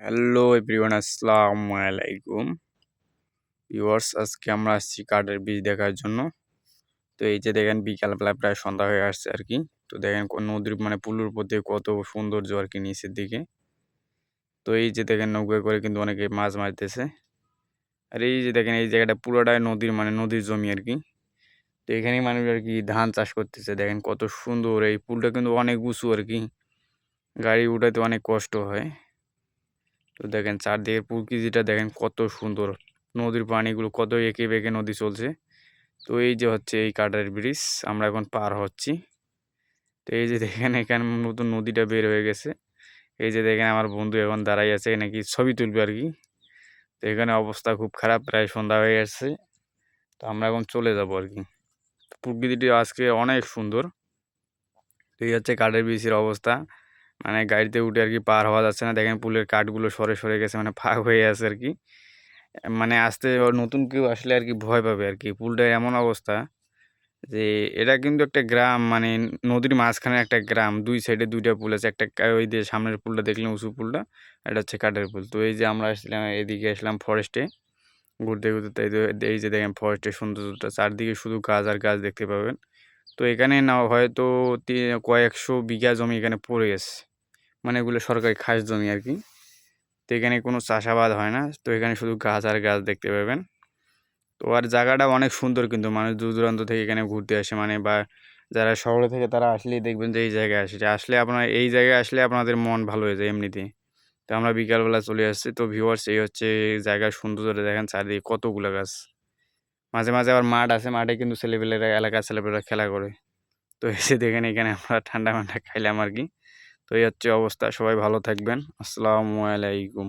Hello everyone, আসসালামু আলাইকুম viewers. আজকে আমরা আসছি কাঠের বীজ দেখার জন্য। তো এই যে দেখেন বিকালবেলা প্রায় সন্ধ্যা হয়ে আসছে আর কি। তো দেখেন নদীর পুলের উপর দিয়ে কত সৌন্দর্য আর কি নিচের দিকে। তো এই যে দেখেন নৌকা করে কিন্তু অনেকে মাছ মারতেছে। আর এই যে দেখেন এই জায়গাটা পুরোটাই নদীর নদীর জমি আর কি। তো এখানেই মানুষ আর কি ধান চাষ করতেছে। দেখেন কত সুন্দর, এই পুলটা কিন্তু অনেক উঁচু আর কি, গাড়ি উঠাতে অনেক কষ্ট হয়। তো দেখেন চারদিকের প্রকৃতিটা দেখেন কত সুন্দর, নদীর পানিগুলো কত এঁকে বেঁকে নদী চলছে। তো এই যে হচ্ছে এই কাঠের ব্রিজ, আমরা এখন পার হচ্ছি। তো এই যে দেখেন এখানে নতুন নদীটা বের হয়ে গেছে। এই যে দেখেন আমার বন্ধু এখন দাঁড়াই আছে নাকি ছবি তুলবে আর কি। তো এখানে অবস্থা খুব খারাপ, প্রায় সন্ধ্যা হয়ে আসছে। তো আমরা এখন চলে যাব আর কি। প্রকৃতিটি আজকে অনেক সুন্দর। তো এই হচ্ছে কাঠের ব্রিজের অবস্থা, গাড়িতে উঠে আর কি পার হওয়া যাচ্ছে না। দেখেন পুলের কাঠগুলো সরে সরে গেছে, ফাঁক হয়ে আছে আর কি। আসতে নতুন কেউ আসলে আর কি ভয় পাবে আর কি। পুলটার এমন অবস্থা যে এটা কিন্তু একটা গ্রাম, নদীর মাঝখানে একটা গ্রাম, দুই সাইডে দুইটা পুল আছে। একটা ওই যে সামনের পুলটা দেখলাম উঁচু পুলটা, এটা হচ্ছে কাঠের পুল। তো এই যে আমরা আসলাম এদিকে, আসলাম ফরেস্টে ঘুরতে ঘুরতে। তাই তো এই যে দেখেন ফরেস্টের সৌন্দর্যটা, চারদিকে শুধু গাছ আর গাছ দেখতে পাবেন। তো এখানে না হয়তো কয়েকশো বিঘা জমি এখানে পড়ে গেছে, এগুলো সরকারি খাস জমি আর কি। তো এখানে কোনো চাষাবাদ হয় না, তো এখানে শুধু গাছ আর গাছ দেখতে পাবেন। তো আর জায়গাটা অনেক সুন্দর, কিন্তু মানুষ দূর দূরান্ত থেকে এখানে ঘুরতে আসে, বা যারা শহরে থেকে তারা আসলেই দেখবেন যে এই জায়গায় আসলে আপনার এই জায়গায় আসলে আপনাদের মন ভালো হয়ে যায় এমনিতেই। তো আমরা বিকালবেলা চলে আসছি। তো ভিউয়ার্স, এই হচ্ছে জায়গার সৌন্দর্যটা দেখেন, চারিদিকে কতগুলো গাছ। মাঝে মাঝে আবার মাঠ আছে, মাঠে কিন্তু ছেলেপেলেরা, এলাকার ছেলেপেলেরা খেলা করে। তো এসে দেখেন এখানে আমরা ঠান্ডা মান্ডা খাইলাম আর কি। তো এই হচ্ছে অবস্থা। সবাই ভালো থাকবেন। আসসালামু আলাইকুম।